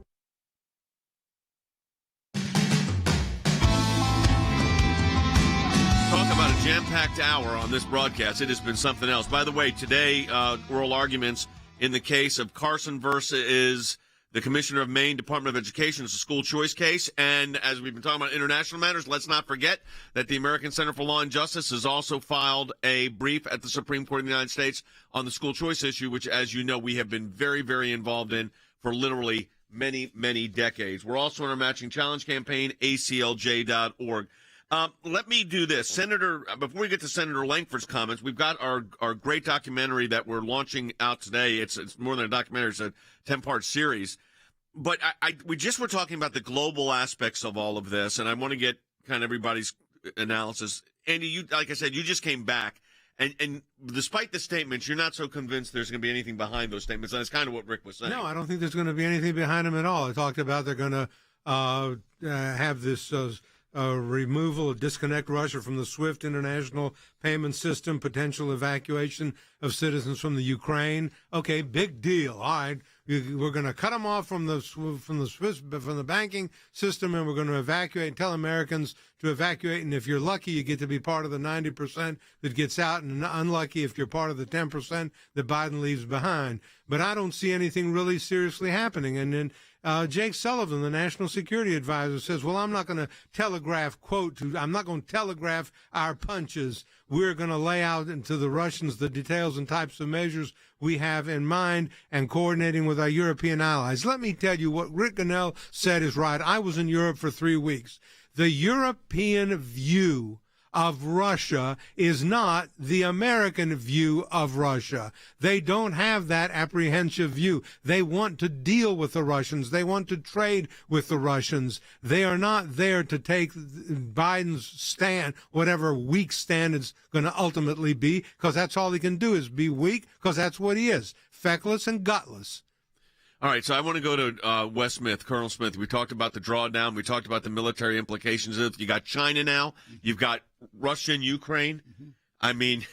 Talk about a jam-packed hour on this broadcast. It has been something else. By the way, today, oral arguments in the case of Carson versus the Commissioner of Maine Department of Education. It's a school choice case. And as we've been talking about international matters, let's not forget that the American Center for Law and Justice has also filed a brief at the Supreme Court of the United States on the school choice issue, which, as you know, we have been very, very involved in for literally many, many decades. We're also in our matching challenge campaign, ACLJ.org. Let me do this. Before we get to Senator Langford's comments, we've got our great documentary that we're launching out today. It's more than a documentary. It's a 10-part series. But we just were talking about the global aspects of all of this, and I want to get kind of everybody's analysis. Andy, you, like I said, you just came back, and despite the statements, you're not so convinced there's going to be anything behind those statements. That's kind of what Rick was saying. No, I don't think there's going to be anything behind them at all. I talked about they're going to have this removal of disconnect Russia from the SWIFT international payment system, potential evacuation of citizens from the Ukraine. Okay, big deal. All right, we're going to cut them off from the banking system, and we're going to evacuate. Tell Americans to evacuate, and if you're lucky, you get to be part of the 90% that gets out, and unlucky if you're part of the 10% that Biden leaves behind. But I don't see anything really seriously happening. And then Jake Sullivan, the national security advisor, says, well, I'm not going to telegraph our punches. We're going to lay out into the Russians the details and types of measures we have in mind and coordinating with our European allies. Let me tell you what Rick Grenell said is right. I was in Europe for 3 weeks. The European view of Russia is not the American view of Russia. They don't have that apprehensive view. They want to deal with the Russians. They want to trade with the Russians. They are not there to take Biden's stand, whatever weak stand it's going to ultimately be, because that's all he can do is be weak, because that's what he is, feckless and gutless. All right, so I want to go to Wes Smith, Colonel Smith. We talked about the drawdown. We talked about the military implications of it. You got China now. You've got Russia and Ukraine. Mm-hmm. I mean,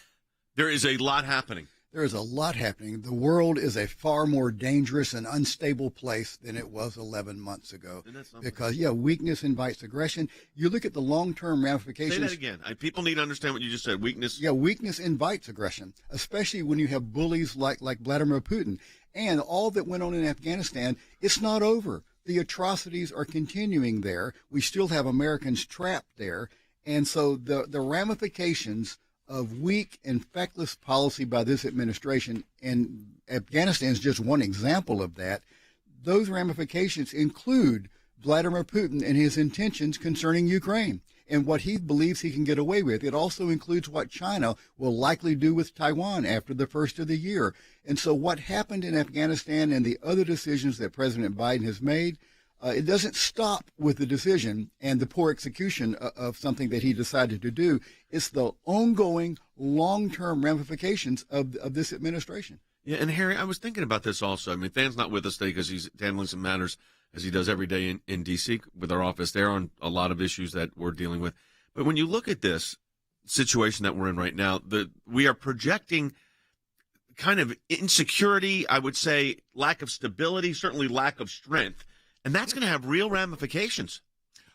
there is a lot happening. There is a lot happening. The world is a far more dangerous and unstable place than it was 11 months ago. Because, weakness invites aggression. You look at the long-term ramifications. Say that again. People need to understand what you just said. Weakness. Yeah, weakness invites aggression, especially when you have bullies like Vladimir Putin. And all that went on in Afghanistan, it's not over. The atrocities are continuing there. We still have Americans trapped there. And so the ramifications of weak and feckless policy by this administration, and Afghanistan is just one example of that, those ramifications include Vladimir Putin and his intentions concerning Ukraine and what he believes he can get away with. It also includes what China will likely do with Taiwan after the first of the year. And so what happened in Afghanistan and the other decisions that President Biden has made, it doesn't stop with the decision and the poor execution of something that he decided to do. It's the ongoing long-term ramifications of this administration. Yeah, and Harry, I was thinking about this also. I mean, Than's not with us today because he's handling some matters as he does every day in D.C. with our office there on a lot of issues that we're dealing with. But when you look at this situation that we're in right now, we are projecting kind of insecurity, I would say lack of stability, certainly lack of strength. And that's going to have real ramifications.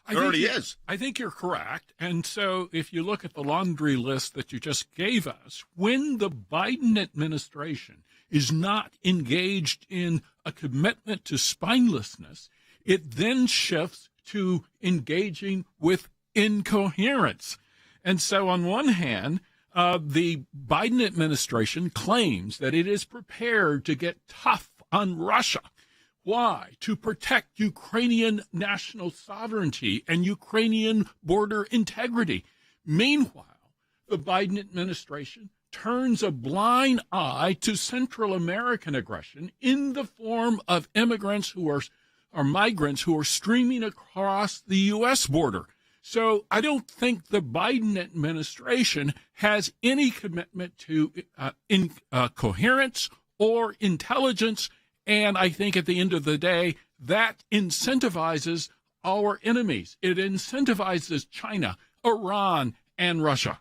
It already is. I think you're correct. And so if you look at the laundry list that you just gave us, when the Biden administration is not engaged in a commitment to spinelessness, it then shifts to engaging with incoherence. And so on one hand, the Biden administration claims that it is prepared to get tough on Russia. Why? To protect Ukrainian national sovereignty and Ukrainian border integrity. Meanwhile, the Biden administration turns a blind eye to Central American aggression in the form of immigrants who are migrants who are streaming across the U.S. border. So I don't think the Biden administration has any commitment to coherence or intelligence. And I think at the end of the day, that incentivizes our enemies. It incentivizes China, Iran, and Russia.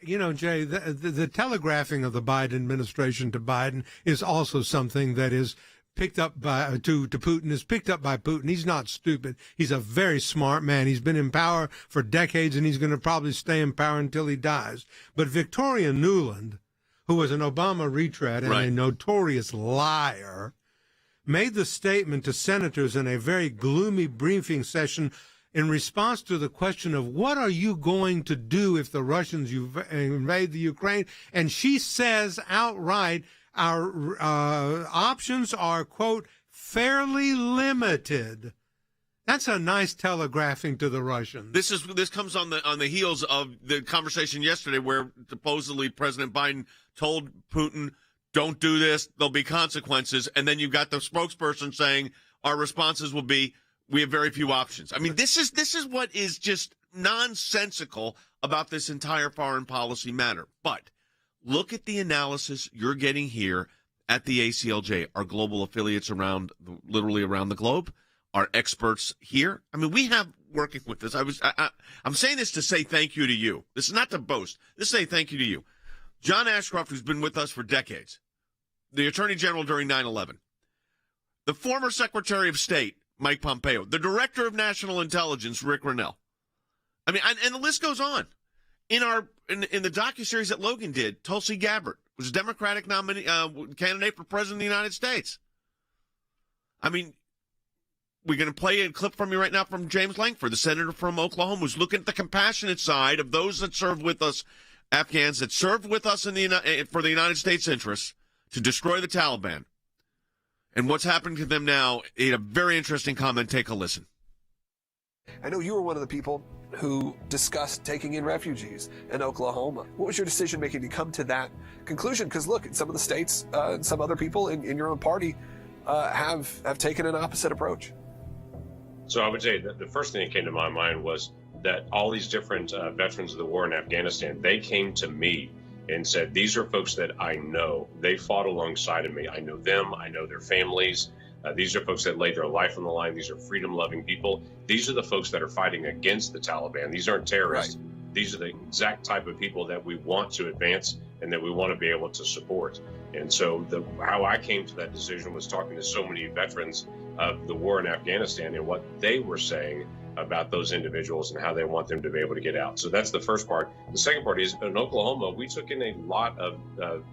You know, Jay, the telegraphing of the Biden administration to Biden is also something that is picked up by to Putin, is picked up by Putin. He's not stupid. He's a very smart man. He's been in power for decades, and he's going to probably stay in power until he dies. But Victoria Nuland, who was an Obama retread and a notorious liar, made the statement to senators in a very gloomy briefing session in response to the question of what are you going to do if the Russians invade the Ukraine? And she says outright, our options are, quote, fairly limited. That's a nice telegraphing to the Russians. This comes on the heels of the conversation yesterday where supposedly President Biden told Putin, don't do this, there'll be consequences. And then you've got the spokesperson saying our responses will be, we have very few options. I mean, this is what is just nonsensical about this entire foreign policy matter. But look at the analysis you're getting here at the ACLJ, our global affiliates literally around the globe, our experts here. I mean, we have working with us. I'm saying this to say thank you to you. This is not to boast. This is to say thank you to you. John Ashcroft, who's been with us for decades, the Attorney General during 9/11, the former Secretary of State, Mike Pompeo, the Director of National Intelligence, Rick Grenell. I mean, and the list goes on. In the docuseries that Logan did, Tulsi Gabbard was a Democratic nominee, candidate for President of the United States. I mean, we're going to play a clip from you right now from James Lankford, the senator from Oklahoma, who's looking at the compassionate side of those that served with us, Afghans that served with us for the United States interests to destroy the Taliban. And what's happened to them now, he had a very interesting comment. Take a listen. I know you were one of the people who discussed taking in refugees in Oklahoma. What was your decision-making to come to that conclusion? Because look, some of the states and some other people in your own party have taken an opposite approach. So I would say that the first thing that came to my mind was that all these different veterans of the war in Afghanistan, they came to me and said, these are folks that I know. They fought alongside of me. I know them. I know their families. These are folks that laid their life on the line. These are freedom-loving people. These are the folks that are fighting against the Taliban. These aren't terrorists. Right. These are the exact type of people that we want to advance and that we want to be able to support. And so how I came to that decision was talking to so many veterans of the war in Afghanistan and what they were saying about those individuals and how they want them to be able to get out. So that's the first part. The second part is in Oklahoma, we took in a lot of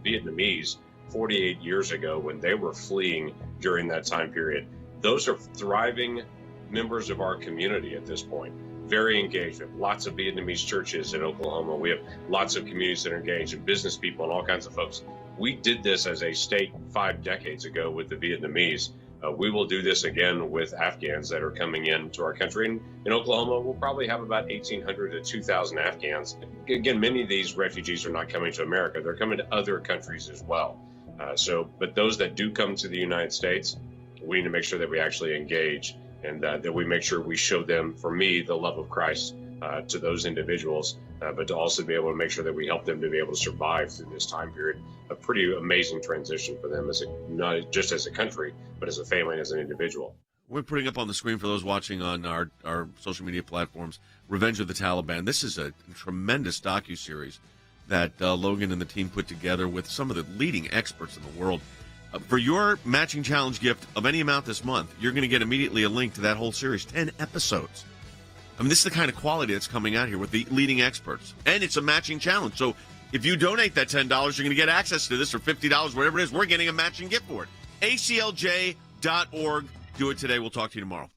Vietnamese 48 years ago when they were fleeing during that time period. Those are thriving members of our community at this point, very engaged. We have lots of Vietnamese churches in Oklahoma. We have lots of communities that are engaged and business people and all kinds of folks. We did this as a state 5 decades ago with the Vietnamese. We will do this again with Afghans that are coming into our country. And in Oklahoma, we'll probably have about 1,800 to 2,000 Afghans. Again, many of these refugees are not coming to America. They're coming to other countries as well. But those that do come to the United States, we need to make sure that we actually engage and that we make sure we show them, for me, the love of Christ to those individuals, but to also be able to make sure that we help them to be able to survive through this time period. A pretty amazing transition for them, not just as a country, but as a family and as an individual. We're putting up on the screen for those watching on our social media platforms, Revenge of the Taliban. This is a tremendous docuseries that Logan and the team put together with some of the leading experts in the world. For your matching challenge gift of any amount this month, you're going to get immediately a link to that whole series, 10 episodes. I mean, this is the kind of quality that's coming out here with the leading experts. And it's a matching challenge. So if you donate that $10, you're going to get access to this, or $50, whatever it is. We're getting a matching gift for it. ACLJ.org. Do it today. We'll talk to you tomorrow.